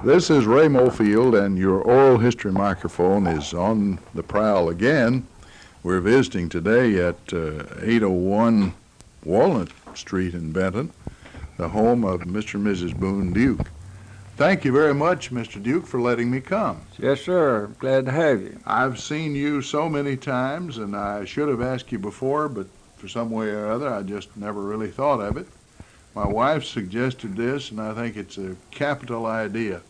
This is Ray Mofield, and your oral history microphone is on the prowl again. We're visiting today at 801 Walnut Street in Benton, the home of Mr. and Mrs. Boone Duke. Thank you very much, Mr. Duke, for letting me come. Yes, sir. Glad to have you. I've seen you so many times, and I should have asked you before, but for some way or other, I just never really thought of it. My wife suggested this, and I think it's a capital idea.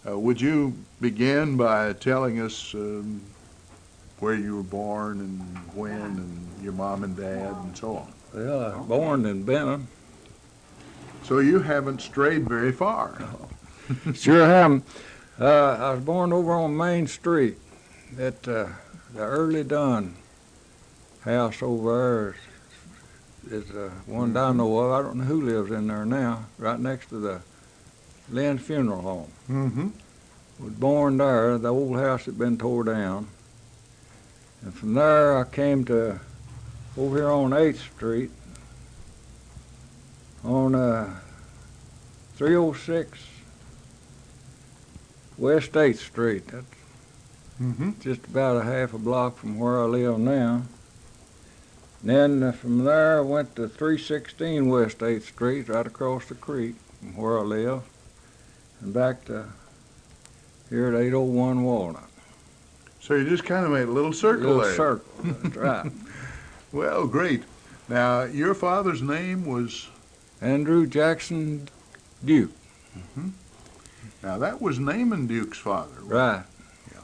Would you begin by telling us where you were born and when, and your mom and dad, and so on? Well, I was born in Benton. So you haven't strayed very far. Sure haven't. I was born over on Main Street at the Early Dunn house over there. Is one that I know of. I don't know who lives in there now, right next to the Lynn's Funeral Home. Mm-hmm. Was born there. The old house had been tore down. And from there I came to over here on 8th Street on 306 West 8th Street. That's just about a half a block from where I live now. And then from there I went to 316 West 8th Street, right across the creek from where I live, and back to here at 801 Walnut. So you just kind of made a little circle there. Circle, that's right. Well, great. Now, your father's name was? Andrew Jackson Duke. Mm-hmm. Now, that was Naaman Duke's father. Right. Yeah.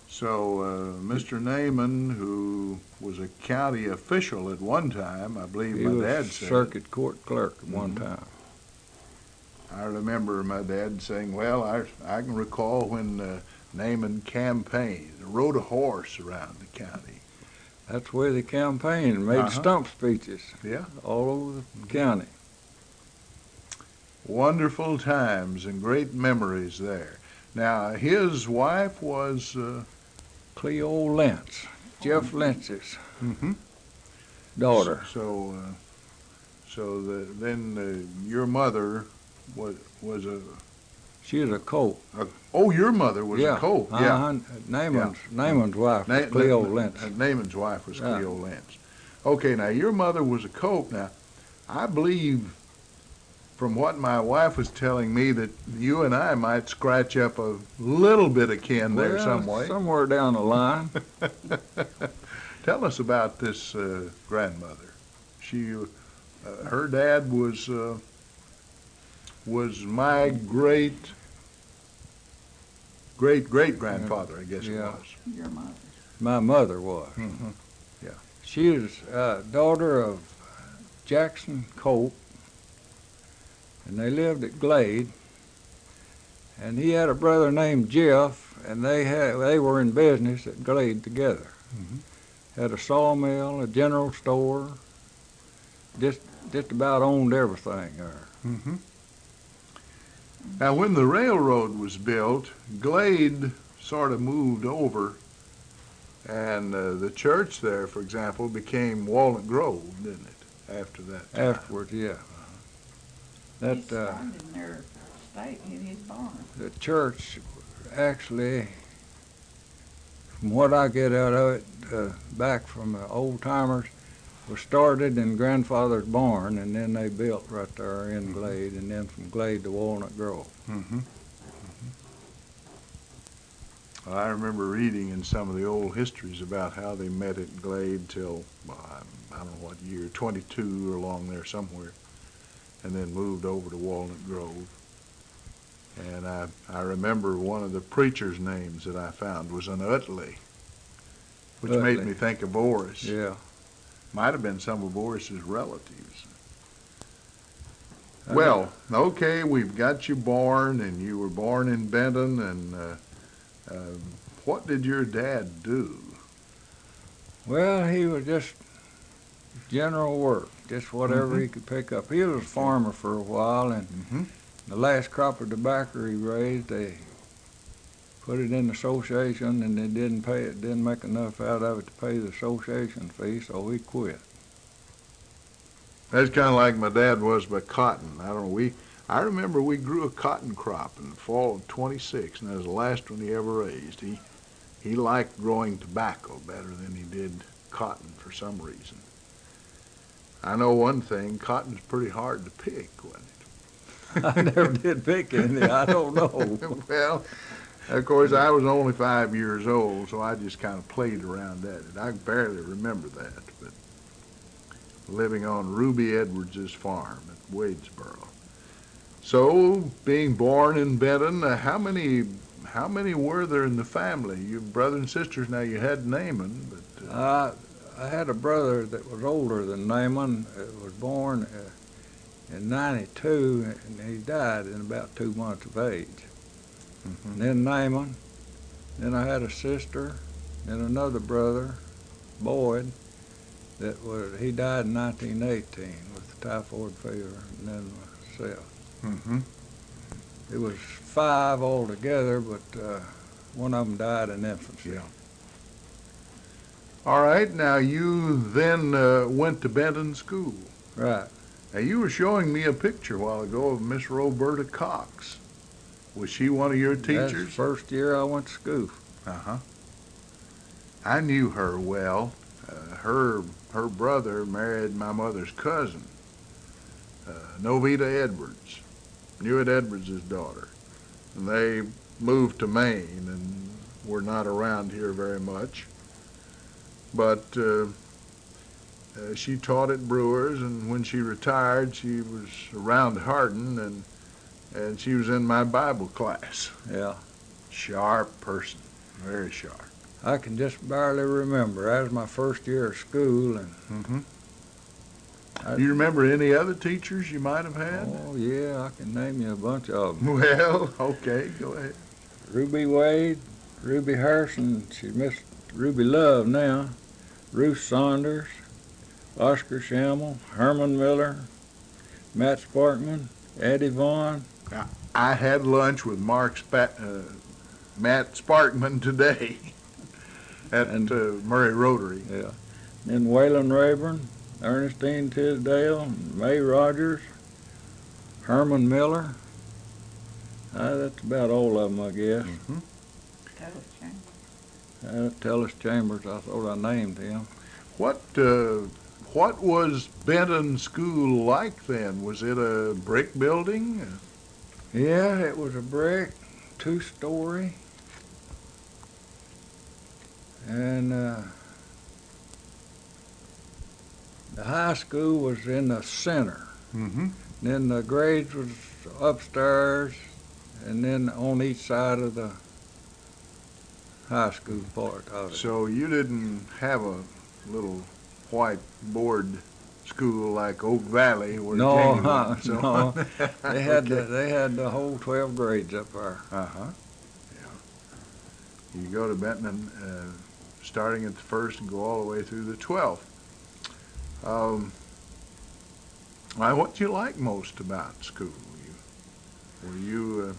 So, Mr. Naaman, who was a county official at one time, I believe my dad said. Circuit court clerk at one time. I remember my dad saying, well, I can recall when Naaman campaigned, rode a horse around the county. That's where they campaigned and made stump speeches. Yeah. All over the county. Wonderful times and great memories there. Now, his wife was? Cleo Lentz, Jeff Lentz's daughter. Then your mother was a? She was a colt. Your mother was a colt. Yeah. Naaman's wife was Cleo Lentz. Naaman's wife was Cleo Lentz. Okay, now your mother was a colt. Now, I believe, from what my wife was telling me, that you and I might scratch up a little bit of kin there some way. Somewhere down the line. Tell us about this grandmother. Her dad was my great grandfather, I guess it was. Your mother. My mother was. Mm-hmm. Yeah. She was daughter of Jackson Colt, and they lived at Glade. And he had a brother named Jeff, and they were in business at Glade together. Mm-hmm. Had a sawmill, a general store, just about owned everything there. Mm-hmm. Now, when the railroad was built, Glade sort of moved over, and the church there, for example, became Walnut Grove, didn't it, after that time? Afterwards, yeah. He started in their state in his barn. The church, actually, from what I get out of it, back from the old timers, was started in grandfather's barn, and then they built right there in Glade, and then from Glade to Walnut Grove. Mm-hmm. Well, I remember reading in some of the old histories about how they met at Glade till, I don't know what year, 22 or along there somewhere, and then moved over to Walnut Grove. And I remember one of the preacher's names that I found was an Utley, which made me think of Boris. Yeah. Might have been some of Boris's relatives. Well, okay, we've got you born, and you were born in Benton, and what did your dad do? Well, he was just general work, just whatever he could pick up. He was a farmer for a while, and the last crop of tobacco he raised, they put it in the association, and they didn't pay it, didn't make enough out of it to pay the association fee, so he quit. That's kind of like my dad was by cotton. I don't know, I remember we grew a cotton crop in the fall of '26, and that was the last one he ever raised. He liked growing tobacco better than he did cotton for some reason. I know one thing, cotton's pretty hard to pick, wasn't I never did pick any. I don't know. it? Well, of course, I was only 5 years old, so I just kind of played around at it. I barely remember that, but living on Ruby Edwards's farm at Wadesboro. So, being born in Benton, how many were there in the family? You brother and sisters. Now you had Naaman, but I had a brother that was older than Naaman. Was born in '92, and he died in about 2 months of age. And then Naaman. Then I had a sister, and another brother, Boyd, he died in 1918 with typhoid fever, and then myself. Mm-hmm. It was 5 altogether, but one of them died in infancy. Yeah. All right. Now you then went to Benton School. Right. Now you were showing me a picture a while ago of Miss Roberta Cox. Was she one of your That's the teachers? first year I went to school. Uh-huh. I knew her well. Her brother married my mother's cousin, Novita Edwards, Newitt Edwards' daughter. And they moved to Maine and were not around here very much. But she taught at Brewer's, and when she retired, she was around Hardin, and she was in my Bible class. Yeah. Sharp person, very sharp. I can just barely remember. That was my first year of school, and Mm-hmm. Do you remember any other teachers you might have had? oh yeah, I can name you a bunch of them. Well, okay, go ahead. Ruby Wade, Ruby Harrison, she's Miss Ruby Love now, Ruth Saunders, Oscar Schammel, Herman Miller, Matt Sparkman, Eddie Vaughn. I had lunch with Matt Sparkman today at Murray Rotary. Yeah. Then Waylon Rayburn, Ernestine Tisdale, May Rogers, Herman Miller. That's about all of them, I guess. Mm-hmm. Tellis Chambers, I thought I named him. What was Benton School like then? Was it a brick building? Yeah, it was a brick, 2-story. And the high school was in the center. Mm-hmm. Then the grades was upstairs, and then on each side of the high school part of it. So you didn't have a little white board school like Oak Valley where No, Jamie went, so. no. They had Okay. they had the whole 12 grades up there. Uh-huh. Yeah. You go to Benton starting at the first and go all the way through the 12th. What do you like most about school? Were you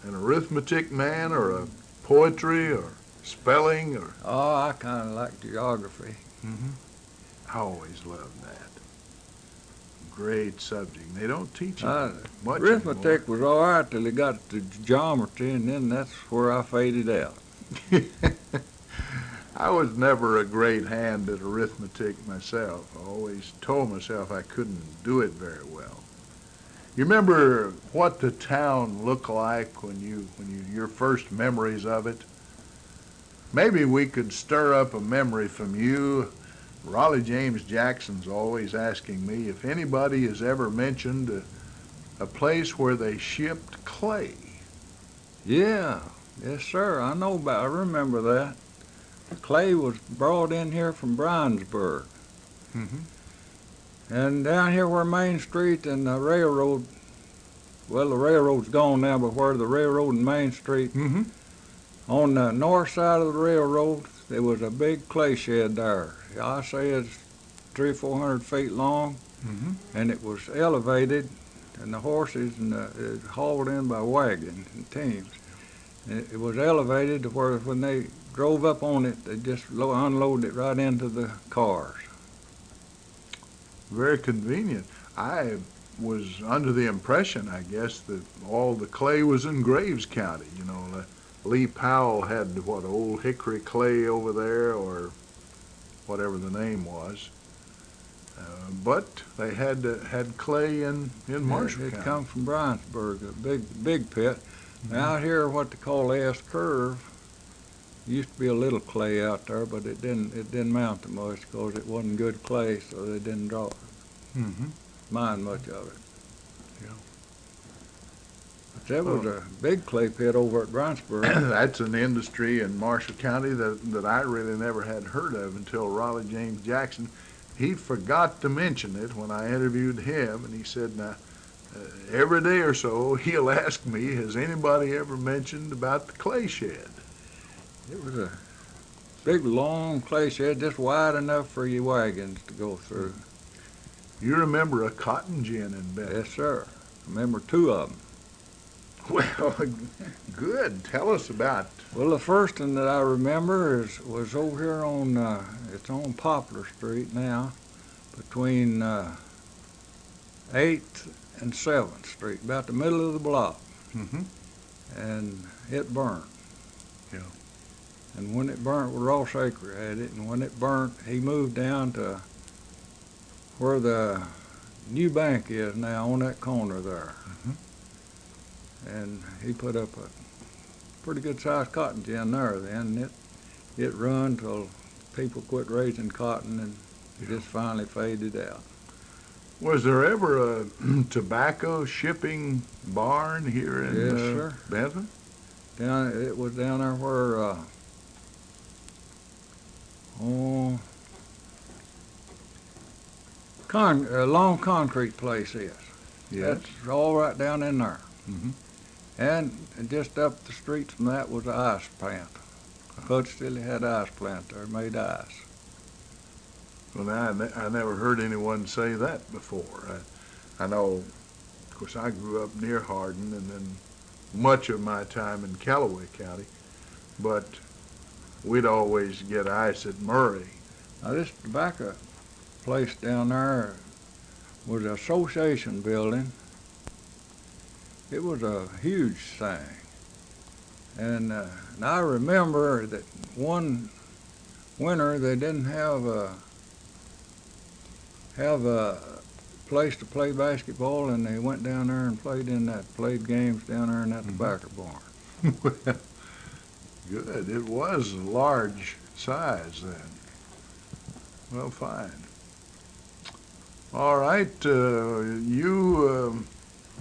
an arithmetic man, or a poetry, or spelling, or? Oh, I kind of like geography. Mm-hmm. I always loved that. Great subject. They don't teach it much Arithmetic was all right till it got to geometry, and then that's where I faded out. anymore. I was never a great hand at arithmetic myself. I always told myself I couldn't do it very well. You remember what the town looked like when your first memories of it? Maybe we could stir up a memory from you. Raleigh James Jackson's always asking me if anybody has ever mentioned a place where they shipped clay. Yeah, yes, sir. I remember that. The clay was brought in here from Bryansburg. Mm-hmm. And down here where Main Street and the railroad, well, the railroad's gone now, but where the railroad and Main Street, Mm-hmm. on the north side of the railroad, there was a big clay shed there. I say it's 300 or 400 feet long, Mm-hmm. and it was elevated, and the horses it hauled in by wagon and teams. And it was elevated to where when they drove up on it, they just unloaded it right into the cars. Very convenient. I was under the impression, I guess, that all the clay was in Graves County. You know, Lee Powell had what, Old Hickory Clay over there, or whatever the name was. But they had clay in Marshall It County. come from Bryansburg, a big pit. Now out here, what they call the S curve, used to be a little clay out there, but it didn't mount to much because it wasn't good clay, so they didn't Mm-hmm. mine much of it. Yeah. But that was a big clay pit over at Bryansburg. That's an industry in Marshall County that I really never had heard of until Raleigh James Jackson. He forgot to mention it when I interviewed him, and he said, now, every day or so, he'll ask me, has anybody ever mentioned about the clay shed? It was a big, long clay shed, just wide enough for your wagons to go through. You remember a cotton gin in Benton? Yes, sir. Remember 2 of them. Well, good. Tell us about. Well, the first one that I remember was over here on, it's on Poplar Street now, between 8th and 7th Street, about the middle of the block. Mm-hmm. And it burnt. Yeah. And when it burnt, Ross Acre had it, and when it burnt, he moved down to where the new bank is now, on that corner there. Mm-hmm. And he put up a pretty good sized cotton gin there then, and it run till people quit raising cotton, and it just finally faded out. Was there ever a tobacco shipping barn here in Yes, sir. Benton? It was down there where long concrete place is. Yes. That's all right down in there. Mm-hmm. And just up the street from that was the ice plant. Coach still had ice plant there, made ice. Well, I never heard anyone say that before. I know, of course, I grew up near Hardin and then much of my time in Callaway County, but we'd always get ice at Murray. Now this tobacco place down there was an association building. It was a huge thing. And I remember that one winter they didn't have a place to play basketball, and they went down there and played games down there in that tobacco barn. Well, good. It was a large size then. Well, fine. All right. You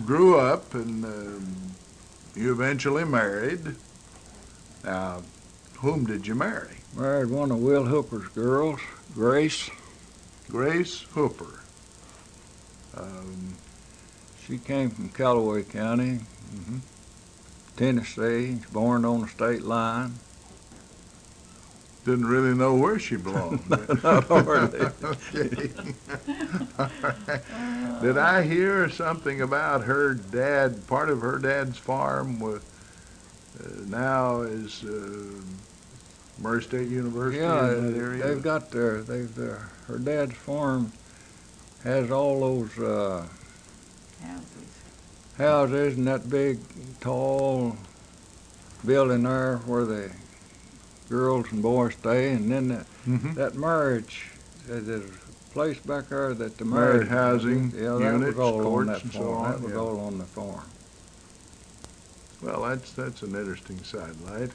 grew up and you eventually married. Now, whom did you marry? Married one of Will Hooper's girls, Grace. Grace Hooper. She came from Callaway County, Mm-hmm. Tennessee, born on the state line. Didn't really know where she belonged. Not hardly. Okay. All right. Did I hear something about her dad? Part of her dad's farm now is Murray State University Yeah, in that area. they've got her dad's farm has all those houses and that big, tall building there where the girls and boys stay, and then Mhm. that marriage, there's a place back there that the Married marriage housing yeah, that units, was all on courts, that and so farm. on, That was yeah. all on the farm. Well, that's an interesting sidelight.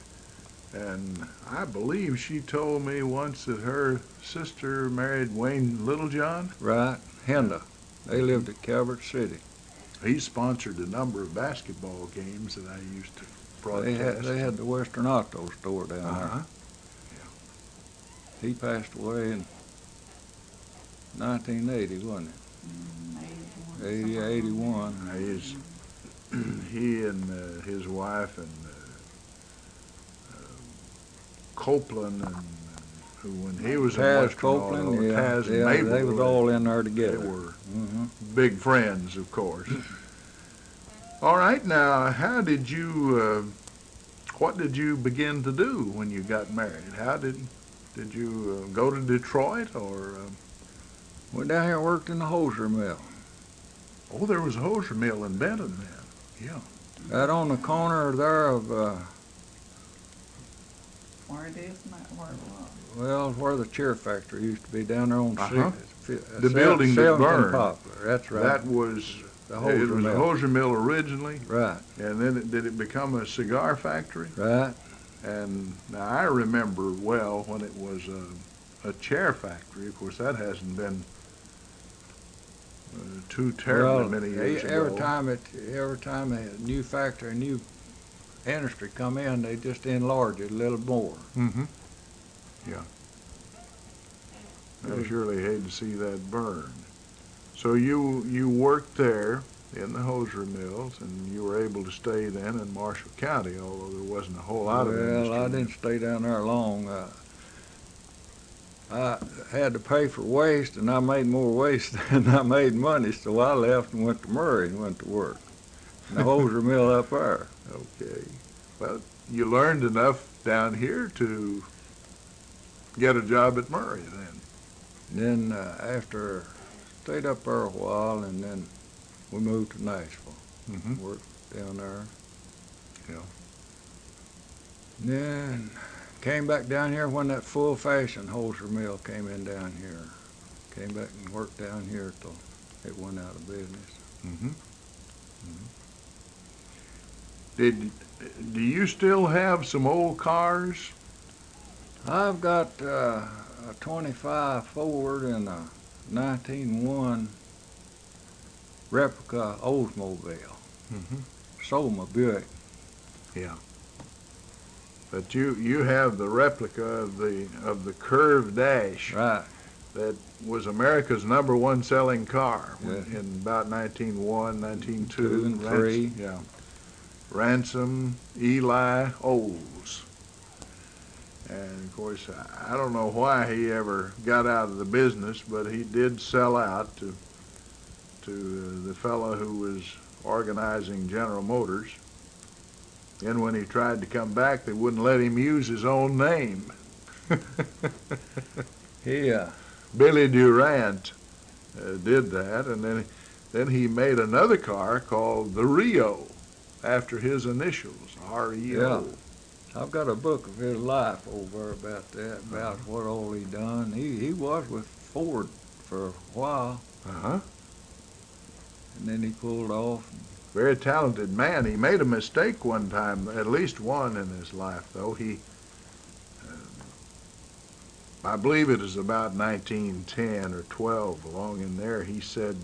And I believe she told me once that her sister married Wayne Littlejohn. Right, Henda. They lived at Calvert City. He sponsored a number of basketball games that I used to broadcast. They had the Western Auto store down Uh-huh. there. He passed away in 1980, wasn't it? 80, 81. He and his wife and Copeland and who when he was in Taz Western Copeland, Auto, yeah, Taz and yeah, Mabel, they was all in there they together. were Mm-hmm. big friends, of course. All right, now, how did you? What did you begin to do when you got married? How did you go to Detroit or? Went down here and worked in the hosier mill. Oh, there was a hosiery mill in Benton then. Yeah. Right on the corner there of, Where it is now, where it was. well, where the chair factory used to be, down there on Uh-huh. The The building that burned. Poplar, that's right. That was, The it hosiery was a mill. hosiery mill originally, Right, and then did it become a cigar factory? right. And now I remember well when it was a chair factory. Of course, that hasn't been too terribly Well, many years every ago. time a new factory, a new industry come in, they just enlarge it a little more. Mm-hmm. Yeah. I surely hate to see that burn. So you worked there in the hosiery mills, and you were able to stay then in Marshall County, although there wasn't a whole lot of industry. Well, I didn't stay down there long. I had to pay for waste, and I made more waste than I made money, so I left and went to Murray and went to work in the hosiery mill up there. Okay. Well, you learned enough down here to get a job at Murray then. Then after stayed up there a while, and then we moved to Nashville. Mm-hmm. Worked down there. Yeah. Then came back down here when that full fashion hosiery mill came in down here. Came back and worked down here till it went out of business. Mm-hmm. Do you still have some old cars? I've got a 25 Ford and a 1901 replica Oldsmobile. Mm-hmm. Sold my Buick. Yeah. But you have the replica of the curved dash Right. that was America's #1 selling car Yes. in about 1901, 1902. 2 and 3. Yeah. Ransom, Eli, Olds. And of course, I don't know why he ever got out of the business, but he did sell out to the fellow who was organizing General Motors. And when he tried to come back, they wouldn't let him use his own name. He Billy Durant did that, and then he made another car called the Rio, after his initials, R-E-O. Yeah. I've got a book of his life over about that, about what all he done. He was with Ford for a while, Uh-huh. and then he pulled off. Very talented man. He made a mistake one time, at least one in his life, though. I believe it was about 1910 or 12, along in there, he said,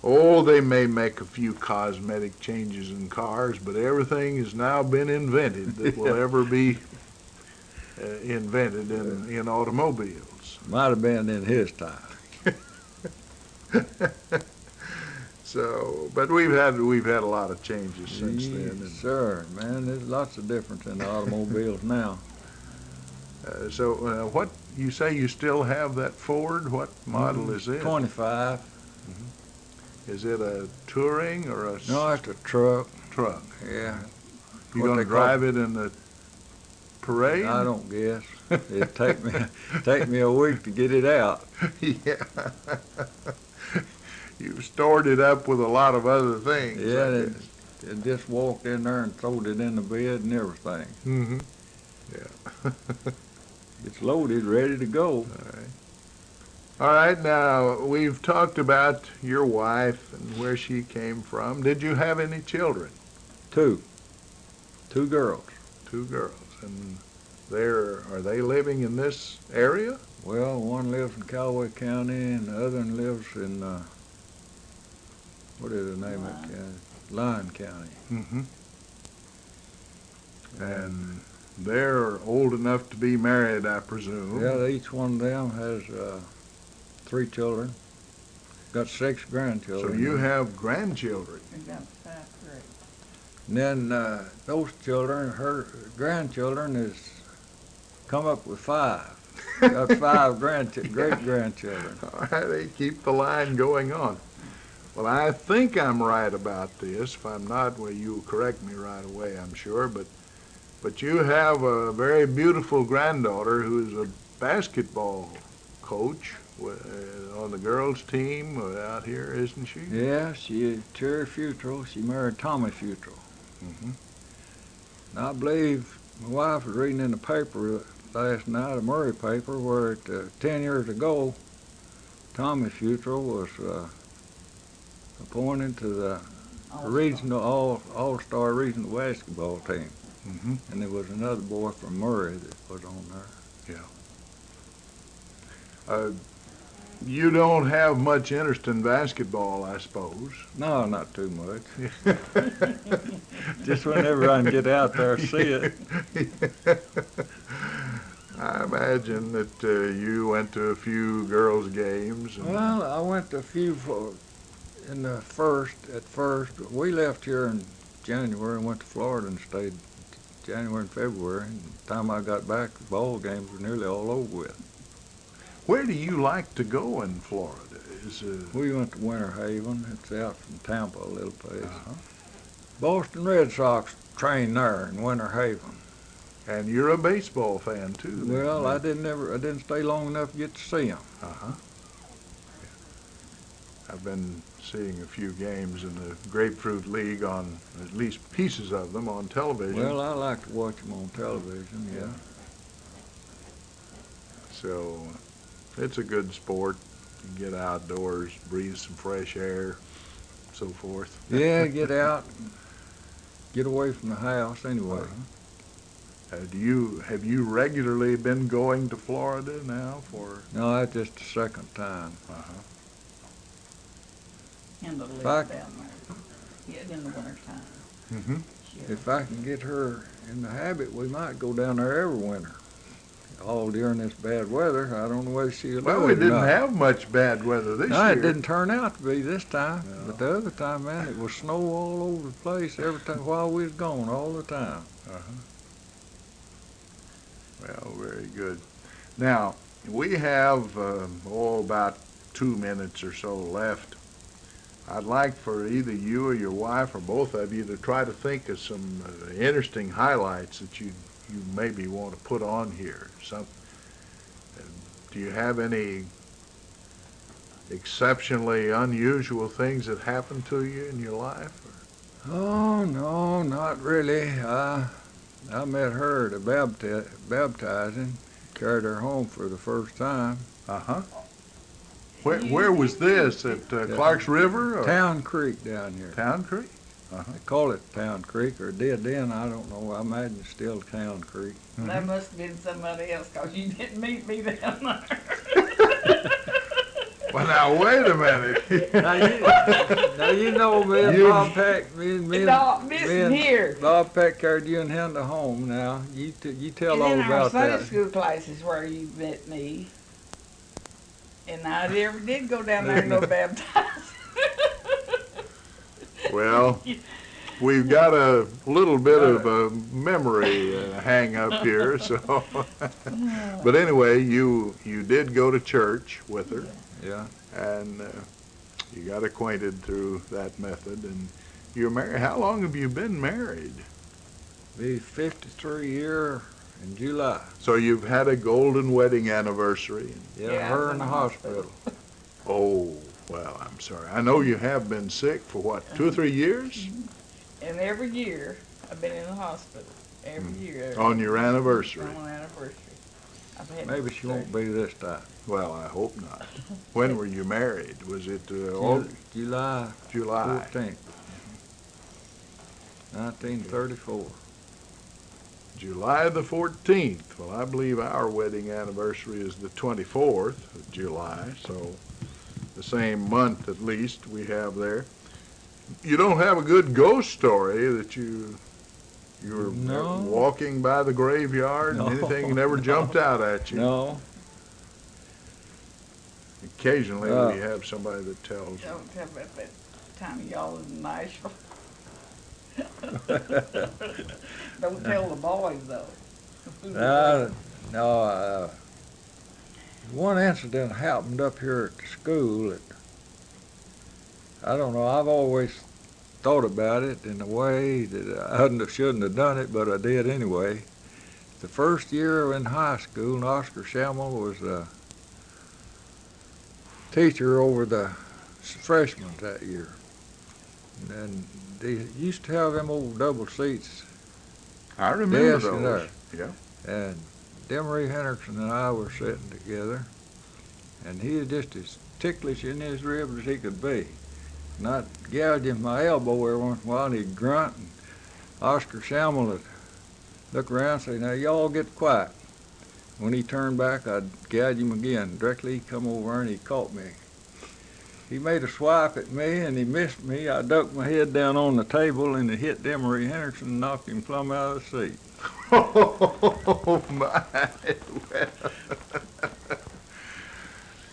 oh, they may make a few cosmetic changes in cars, but everything has now been invented that will ever be invented in automobiles. Might have been in his time. So, but we've had a lot of changes since then. Yes, And, sir, man, there's lots of difference in automobiles now. so, what you say you still have that Ford? What model is it? 25. Is it a touring or a No, it's a truck. truck? Yeah. You What gonna they call- drive it in the parade? I don't guess. It'd take me a week to get it out. Yeah. You stored it up with a lot of other things. Yeah, I it, guess. it just walked in there and throwed it in the bed and everything. Mm-hmm. Yeah. It's loaded, ready to go. All right. All right, now, we've talked about your wife and where she came from. Did you have any children? Two girls. 2 girls. And are they living in this area? Well, one lives in Callaway County and the other one lives in, what is the name of it? Lyon County. Mm-hmm. And they're old enough to be married, I presume. Yeah, each one of them has 3 children. Got 6 grandchildren. So you have grandchildren. We got 5 grades. And then those children, her grandchildren, has come up with 5. Got 5 great-grandchildren. All right, they keep the line going on. Well, I think I'm right about this. If I'm not, well, you'll correct me right away, I'm sure. But you have a very beautiful granddaughter who's a basketball coach. on the girls' team out here, isn't she? Yeah, she Cherry Futrell. She married Tommy Futrell. Hmm. And I believe my wife was reading in the paper last night, a Murray paper, where 10 years ago, Tommy Futrell was appointed to the regional all-star regional basketball team. Hmm. And there was another boy from Murray that was on there. You don't have much interest in basketball, I suppose. No, not too much. Just whenever I can get out there and see it. I imagine that you went to a few girls' games. Well, I went to a few at first. We left here in January and went to Florida and stayed January and February. And the time I got back, the ball games were nearly all over with. Where do you like to go in Florida? We went to Winter Haven. It's out from Tampa, a little place. Uh-huh. Boston Red Sox train there in Winter Haven. And you're a baseball fan too. Then, Well, right? I didn't stay long enough to get to see them. Uh-huh. I've been seeing a few games in the Grapefruit League, on at least pieces of them on television. Well, I like to watch them on television, yeah. So it's a good sport. You get outdoors, breathe some fresh air, so forth. Yeah, get out, get away from the house anyway. Have you regularly been going to Florida now for? No, that's just the second time. Uh-huh. And to live Fact- down there. Yeah, in the wintertime. Mm-hmm. If I can get her in the habit, we might go down there every winter. All during this bad weather, I don't know whether she'll Well, do we it or didn't not. have much bad weather this No, year. it didn't turn out to be this time. No. But the other time, man, it was snow all over the place every time while we was gone, all the time. Uh-huh. Well, very good. Now, we have about 2 minutes or so left. I'd like for either you or your wife or both of you to try to think of some interesting highlights that you maybe want to put on here. Do you have any exceptionally unusual things that happened to you in your life? Oh, no, not really. I met her at a baptizing, carried her home for the first time. Uh-huh. Where was this? At Clark's River? Or? Town Creek down here. Town Creek? They call it Town Creek, or did then, I don't know. I imagine it's still Town Creek. That must have been somebody else, 'cause you didn't meet me down there. Well, now, wait a minute. Now you know me and Bob Peck, It's all missing here. Bob Peck carried you and Henda home. Now you tell And all in our about Sunday that. school classes where you met me. And I never did go down there and go baptize. Well, we've got a little bit of a memory hang up here, so. But anyway, you did go to church with her, Yeah. and you got acquainted through that method, and you're married. How long have you been married? Be 53 year in July. So you've had a golden wedding anniversary. Yeah, Yeah, her I in the was hospital. Oh, well, I'm sorry. I know you have been sick for what, 2 or 3 years? And every year, I've been in the hospital. Every year. On your anniversary. On my anniversary. I've had Maybe she won't be this time. Well, I hope not. When were you married? Was it August? July July? 14th, 1934. July the 14th. Well, I believe our wedding anniversary is the 24th of July, so the same month at least we have there. You don't have a good ghost story that you were No. walking by the graveyard No. and anything never jumped out at you? No, Occasionally we have somebody that tells. Don't tell about that time y'all in Nashville. Don't tell the boys, though. no. One incident happened up here at the school that, I don't know, I've always thought about it in a way that I shouldn't have done it, but I did anyway. The first year in high school, and Oscar Schammel was teacher over the freshmen that year. And they used to have them old double seats, I remember desk those. there. Yeah. And Demery Henderson and I were sitting together, and he was just as ticklish in his ribs as he could be. And I'd gouge him my elbow every once in a while, and he'd grunt, and Oscar Schammel would look around and say, "Now y'all get quiet." When he turned back, I'd gouge him again. Directly he come over and he caught me. He made a swipe at me and he missed me. I ducked my head down on the table and it hit Demery Henderson and knocked him plumb out of the seat. Oh, my.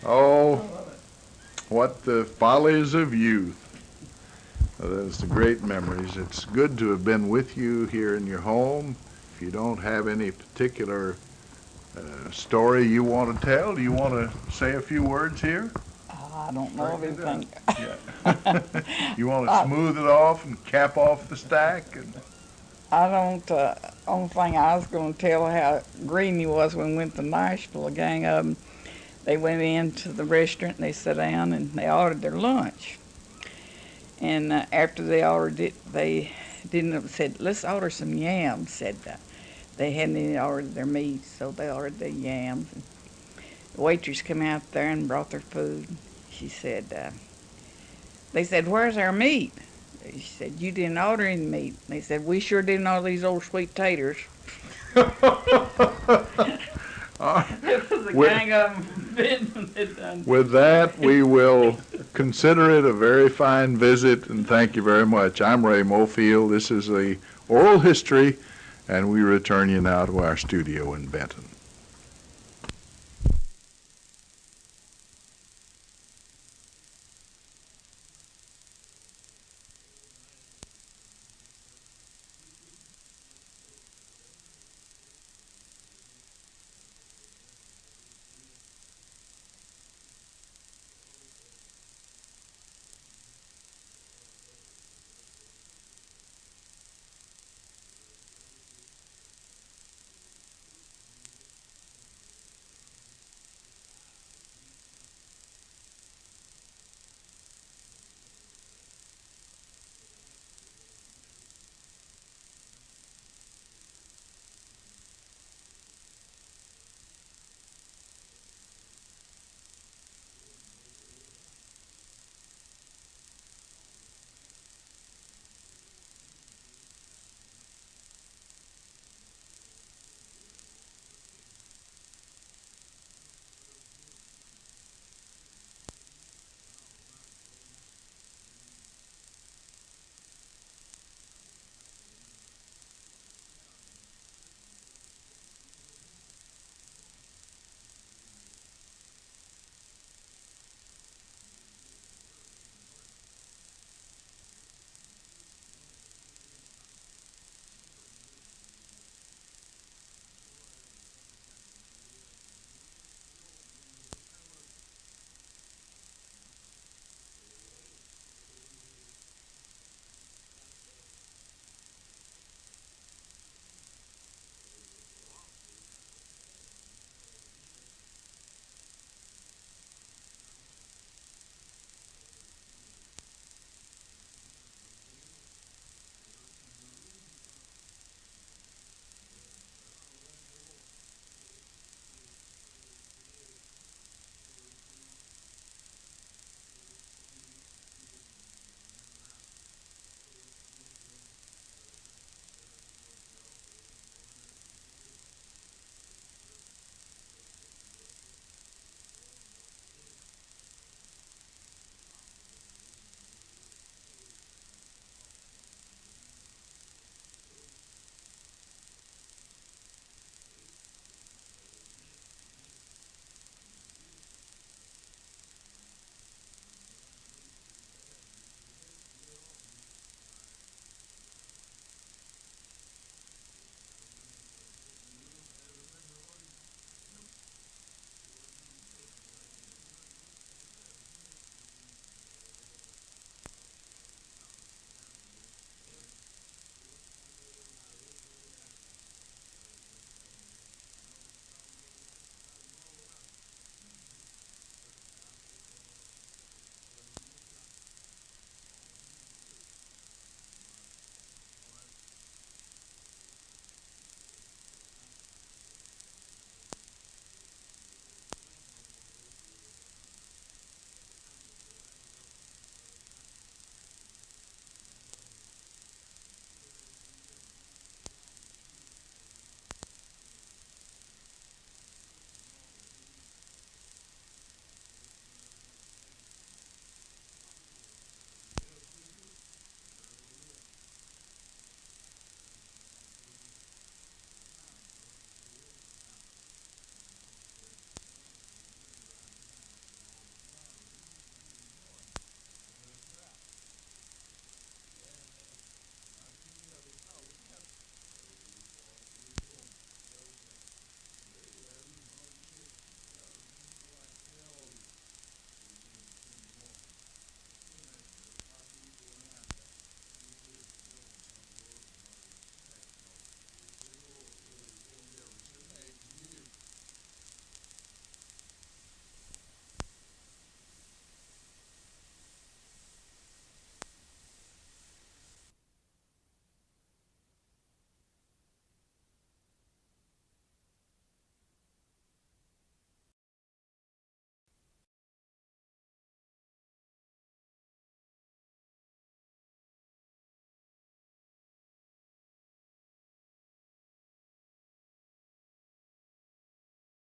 Oh, what the follies of youth. Those are great memories. It's good to have been with you here in your home. If you don't have any particular story you want to tell, do you want to say a few words here? I don't know Break it everything. Yeah. You want to smooth it off and cap off the stack? And I don't, only thing I was going to tell how green he was when we went to Nashville, a gang of them. They went into the restaurant and they sat down and they ordered their lunch. And after they ordered it, they didn't said, "Let's order some yams," said that. They hadn't even ordered their meat, so they ordered the yams. And the waitress came out there and brought their food. She said, they said, "Where's our meat?" She said, "You didn't order any meat." They said, "We sure didn't order these old sweet taters." It was a gang of them from Benton that done. with that, we will consider it a very fine visit, and thank you very much. I'm Ray Mofield. This is the Oral History, and we return you now to our studio in Benton.